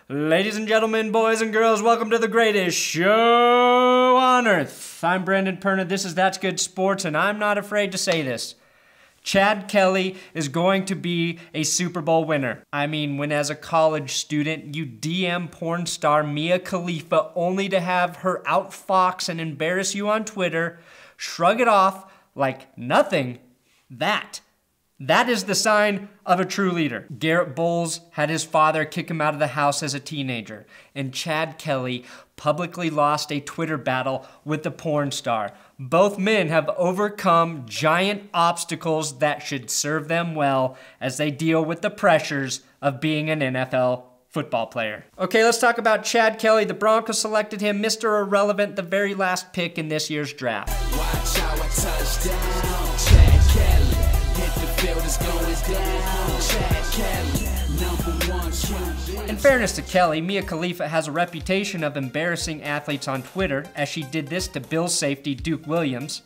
Ladies and gentlemen, boys and girls, welcome to the greatest show on earth. I'm Brendan Perna, this is That's Good Sports, and I'm not afraid to say this. Chad Kelly is going to be a Super Bowl winner. I mean, when as a college student, you DM porn star Mia Khalifa only to have her outfox and embarrass you on Twitter, shrug it off like nothing, that is the sign of a true leader. Garrett Bowles had his father kick him out of the house as a teenager, and Chad Kelly publicly lost a Twitter battle with the porn star. Both men have overcome giant obstacles that should serve them well as they deal with the pressures of being an NFL football player. Okay, let's talk about Chad Kelly. The Broncos selected him Mr. Irrelevant, the very last pick in this year's draft. Watch how I touch down, Chad Kelly. Hit the field is going down, Chad Kelly. #1 In fairness to Kelly, Mia Khalifa has a reputation of embarrassing athletes on Twitter, as she did this to Bills safety Duke Williams.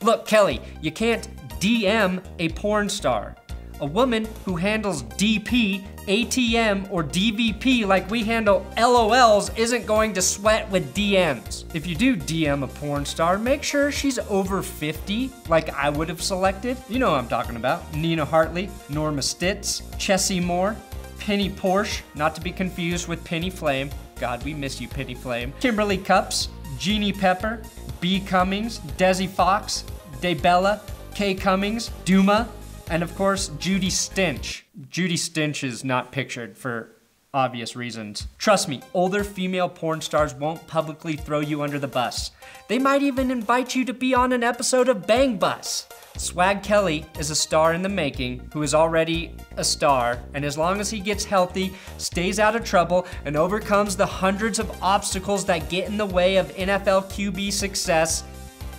Look, Kelly, you can't DM a porn star. A woman who handles DP, ATM, or DVP like we handle LOLs isn't going to sweat with DMs. If you do DM a porn star, make sure she's over 50, like I would have selected. You know what I'm talking about. Nina Hartley, Norma Stitz, Chessie Moore, Penny Porsche, not to be confused with Penny Flame. God, we miss you, Penny Flame. Kimberly Cups, Jeannie Pepper, B. Cummings, Desi Fox, Daybella, Kay Cummings, Duma, and of course, Judy Stench. Judy Stench is not pictured for obvious reasons. Trust me, older female porn stars won't publicly throw you under the bus. They might even invite you to be on an episode of Bang Bus. Swag Kelly is a star in the making who is already a star, and as long as he gets healthy, stays out of trouble, and overcomes the hundreds of obstacles that get in the way of NFL QB success,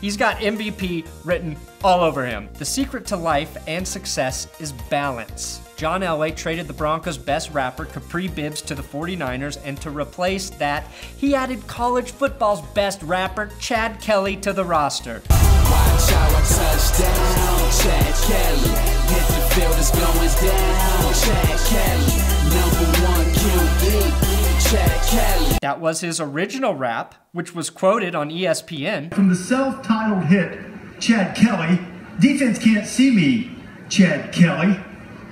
he's got MVP written all over him. The secret to life and success is balance. John Elway traded the Broncos' best rapper, Capri Bibbs, to the 49ers, and to replace that, he added college football's best rapper, Chad Kelly, to the roster. Watch how I touch down, Chad Kelly. Hit the field is going down, Chad Kelly. #1 QB, Chad Kelly. That was his original rap, which was quoted on ESPN. From the self-titled hit, Chad Kelly, defense can't see me, Chad Kelly.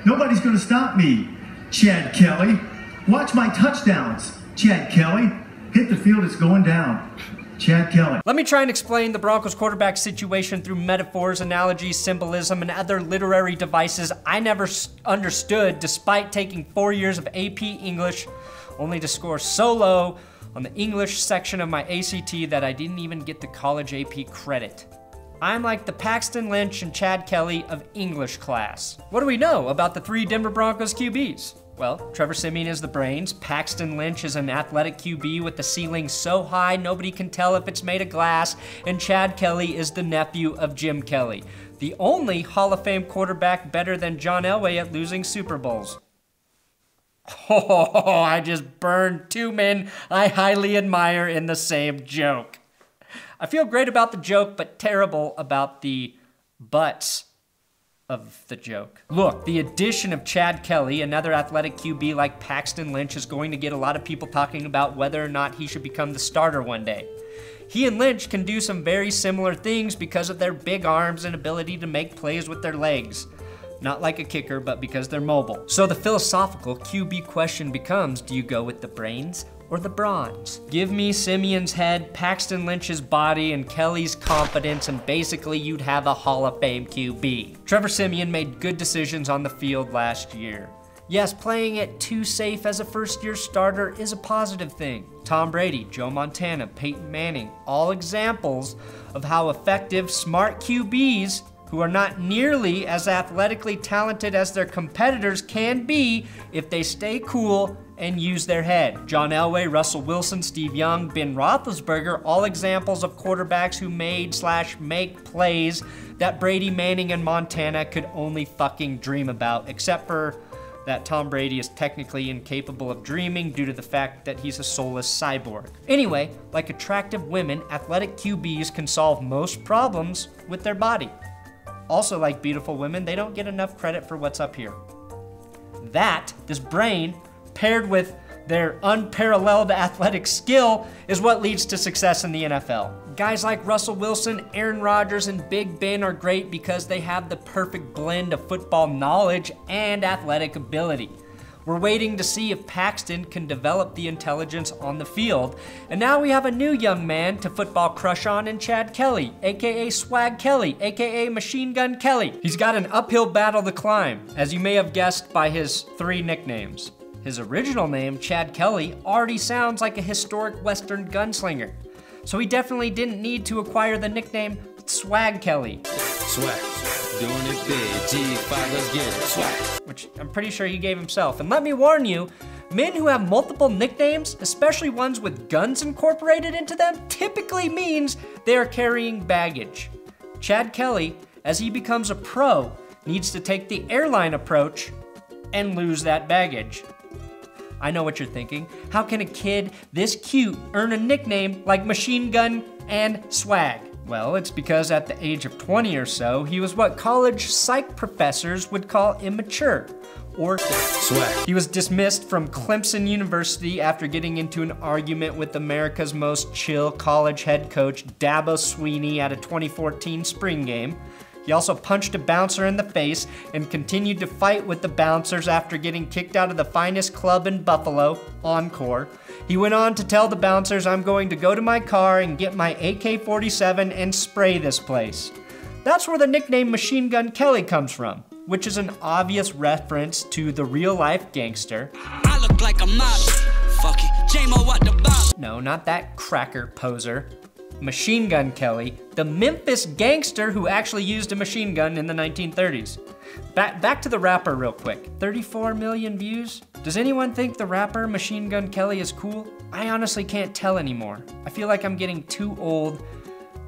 Nobody's gonna stop me, Chad Kelly. Watch my touchdowns, Chad Kelly. Hit the field, it's going down, Chad Kelly. Let me try and explain the Broncos quarterback situation through metaphors, analogies, symbolism, and other literary devices I never understood despite taking 4 years of AP English, only to score so low on the English section of my ACT that I didn't even get the college AP credit. I'm like the Paxton Lynch and Chad Kelly of English class. What do we know about the 3 Denver Broncos QBs? Well, Trevor Siemian is the brains, Paxton Lynch is an athletic QB with the ceiling so high nobody can tell if it's made of glass, and Chad Kelly is the nephew of Jim Kelly, the only Hall of Fame quarterback better than John Elway at losing Super Bowls. Oh, I just burned 2 men I highly admire in the same joke. I feel great about the joke, but terrible about the buts of the joke. Look, the addition of Chad Kelly, another athletic QB like Paxton Lynch, is going to get a lot of people talking about whether or not he should become the starter one day. He and Lynch can do some very similar things because of their big arms and ability to make plays with their legs. Not like a kicker, but because they're mobile. So the philosophical QB question becomes, do you go with the brains or the bronze? Give me Siemian's head, Paxton Lynch's body, and Kelly's confidence, and basically you'd have a Hall of Fame QB. Trevor Siemian made good decisions on the field last year. Yes, playing it too safe as a first-year starter is a positive thing. Tom Brady, Joe Montana, Peyton Manning, all examples of how effective, smart QBs who are not nearly as athletically talented as their competitors can be if they stay cool and use their head. John Elway, Russell Wilson, Steve Young, Ben Roethlisberger, all examples of quarterbacks who made/make plays that Brady, Manning, and Montana could only fucking dream about, except for that Tom Brady is technically incapable of dreaming due to the fact that he's a soulless cyborg. Anyway, like attractive women, athletic QBs can solve most problems with their body. Also, like beautiful women, they don't get enough credit for what's up here. This brain, paired with Their unparalleled athletic skill is what leads to success in the NFL. Guys like Russell Wilson, Aaron Rodgers, and Big Ben are great because they have the perfect blend of football knowledge and athletic ability. We're waiting to see if Paxton can develop the intelligence on the field. And now we have a new young man to football crush on in Chad Kelly, aka Swag Kelly, aka Machine Gun Kelly. He's got an uphill battle to climb, as you may have guessed by his 3 nicknames. His original name, Chad Kelly, already sounds like a historic Western gunslinger. So he definitely didn't need to acquire the nickname Swag Kelly. Swag, doing it big, G5, let's get it, swag. Which I'm pretty sure he gave himself. And let me warn you, men who have multiple nicknames, especially ones with guns incorporated into them, typically means they are carrying baggage. Chad Kelly, as he becomes a pro, needs to take the airline approach and lose that baggage. I know what you're thinking. How can a kid this cute earn a nickname like Machine Gun and Swag? Well, it's because at the age of 20 or so, he was what college psych professors would call immature, or swag. He was dismissed from Clemson University after getting into an argument with America's most chill college head coach, Dabo Swinney, at a 2014 spring game. He also punched a bouncer in the face and continued to fight with the bouncers after getting kicked out of the finest club in Buffalo, Encore. He went on to tell the bouncers, "I'm going to go to my car and get my AK-47 and spray this place." That's where the nickname Machine Gun Kelly comes from, which is an obvious reference to the real-life gangster. I look like a model. Fuck it, J-Mo at the bottom. No, not that cracker poser. Machine Gun Kelly, the Memphis gangster who actually used a machine gun in the 1930s. Back to the rapper real quick. 34 million views? Does anyone think the rapper Machine Gun Kelly is cool? I honestly can't tell anymore. I feel like I'm getting too old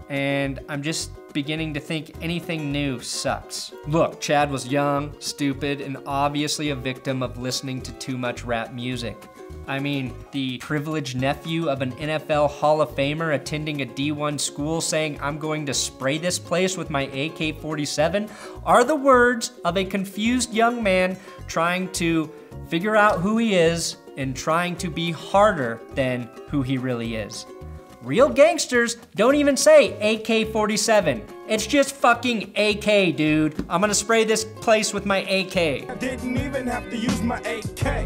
and I'm just beginning to think anything new sucks. Look, Chad was young, stupid, and obviously a victim of listening to too much rap music. I mean, the privileged nephew of an NFL Hall of Famer attending a D1 school saying, "I'm going to spray this place with my AK-47" are the words of a confused young man trying to figure out who he is and trying to be harder than who he really is. Real gangsters don't even say AK-47. It's just fucking AK, dude. I'm gonna spray this place with my AK. I didn't even have to use my AK.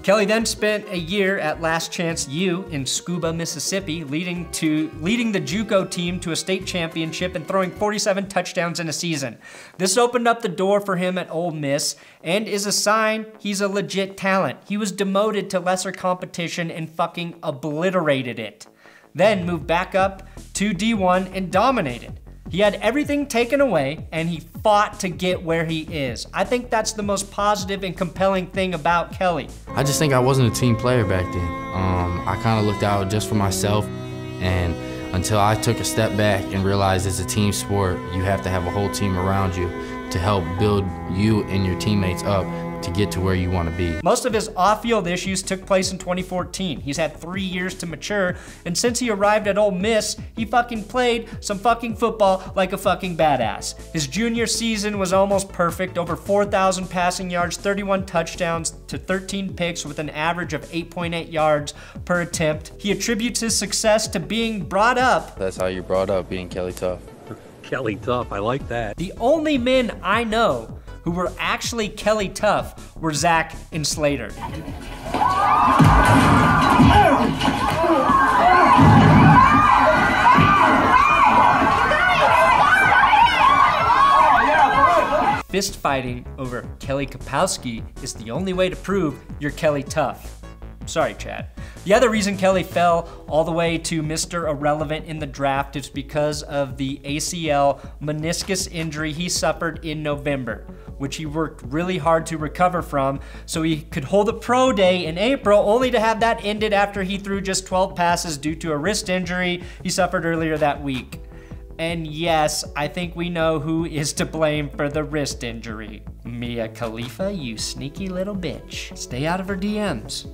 Kelly then spent a year at Last Chance U in Scooba, Mississippi, leading the JUCO team to a state championship and throwing 47 touchdowns in a season. This opened up the door for him at Ole Miss and is a sign he's a legit talent. He was demoted to lesser competition and fucking obliterated it. Then moved back up to D1 and dominated. He had everything taken away and he fought to get where he is. I think that's the most positive and compelling thing about Kelly. I just think I wasn't a team player back then. I kind of looked out just for myself, and until I took a step back and realized it's a team sport, you have to have a whole team around you to help build you and your teammates up to get to where you want to be. Most of his off-field issues took place in 2014. He's had 3 years to mature, and since he arrived at Ole Miss, he fucking played some fucking football like a fucking badass. His junior season was almost perfect, over 4,000 passing yards, 31 touchdowns to 13 picks with an average of 8.8 yards per attempt. He attributes his success to being brought up. That's how you're brought up, being Kelly Tough. Kelly Tough, I like that. The only men I know who were actually Kelly Tough were Zach and Slater. Fist fighting over Kelly Kapowski is the only way to prove you're Kelly Tough. Sorry, Chad. The other reason Kelly fell all the way to Mr. Irrelevant in the draft is because of the ACL meniscus injury he suffered in November, which he worked really hard to recover from so he could hold a pro day in April, only to have that ended after he threw just 12 passes due to a wrist injury he suffered earlier that week. And yes, I think we know who is to blame for the wrist injury. Mia Khalifa, you sneaky little bitch. Stay out of her DMs.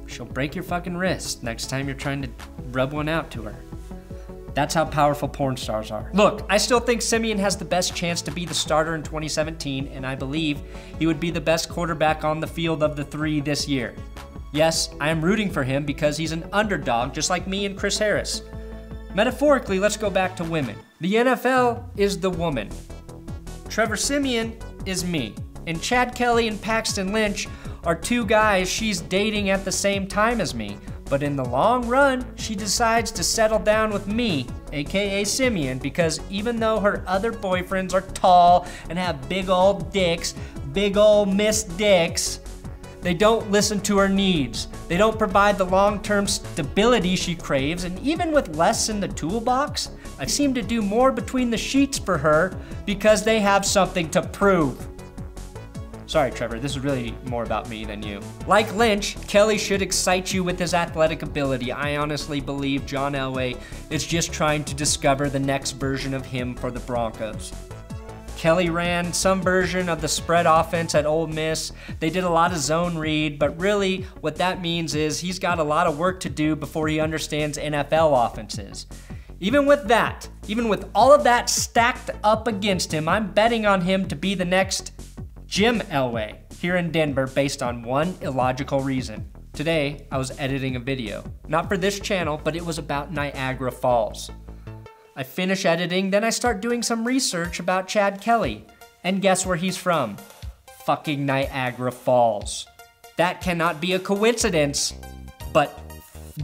She'll break your fucking wrist next time you're trying to rub one out to her. That's how powerful porn stars are. Look, I still think Siemian has the best chance to be the starter in 2017, and I believe he would be the best quarterback on the field of the 3 this year. Yes, I am rooting for him because he's an underdog just like me and Chris Harris. Metaphorically, let's go back to women. The NFL is the woman. Trevor Siemian is me. And Chad Kelly and Paxton Lynch are two guys she's dating at the same time as me. But in the long run, she decides to settle down with me, aka Siemian, because even though her other boyfriends are tall and have big old dicks, big old Miss Dicks, they don't listen to her needs. They don't provide the long-term stability she craves, and even with less in the toolbox, I seem to do more between the sheets for her because they have something to prove. Sorry, Trevor, this is really more about me than you. Like Lynch, Kelly should excite you with his athletic ability. I honestly believe John Elway is just trying to discover the next version of him for the Broncos. Kelly ran some version of the spread offense at Ole Miss. They did a lot of zone read, but really what that means is he's got a lot of work to do before he understands NFL offenses. Even with that, even with all of that stacked up against him, I'm betting on him to be the next Jim Elway here in Denver based on one illogical reason. Today, I was editing a video. Not for this channel, but it was about Niagara Falls. I finish editing, then I start doing some research about Chad Kelly. And guess where he's from? Fucking Niagara Falls. That cannot be a coincidence, but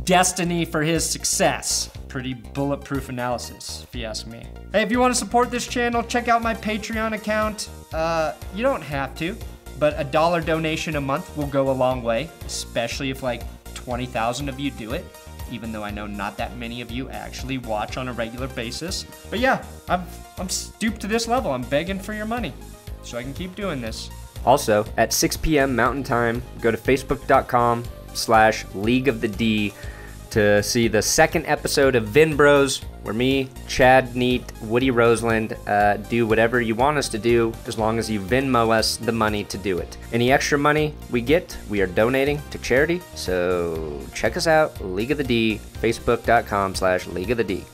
destiny for his success. Pretty bulletproof analysis, if you ask me. Hey, if you want to support this channel, check out my Patreon account. You don't have to, but a $1 donation a month will go a long way, especially if like 20,000 of you do it, even though I know not that many of you actually watch on a regular basis. But yeah, I'm stooped to this level. I'm begging for your money so I can keep doing this. Also, at 6 p.m. Mountain Time, go to facebook.com/League of the D to see the second episode of Vin Bros, where me, Chad Neat, Woody Roseland do whatever you want us to do as long as you Venmo us the money to do it. Any extra money we get, we are donating to charity, so check us out, League of the D, facebook.com/League of the D.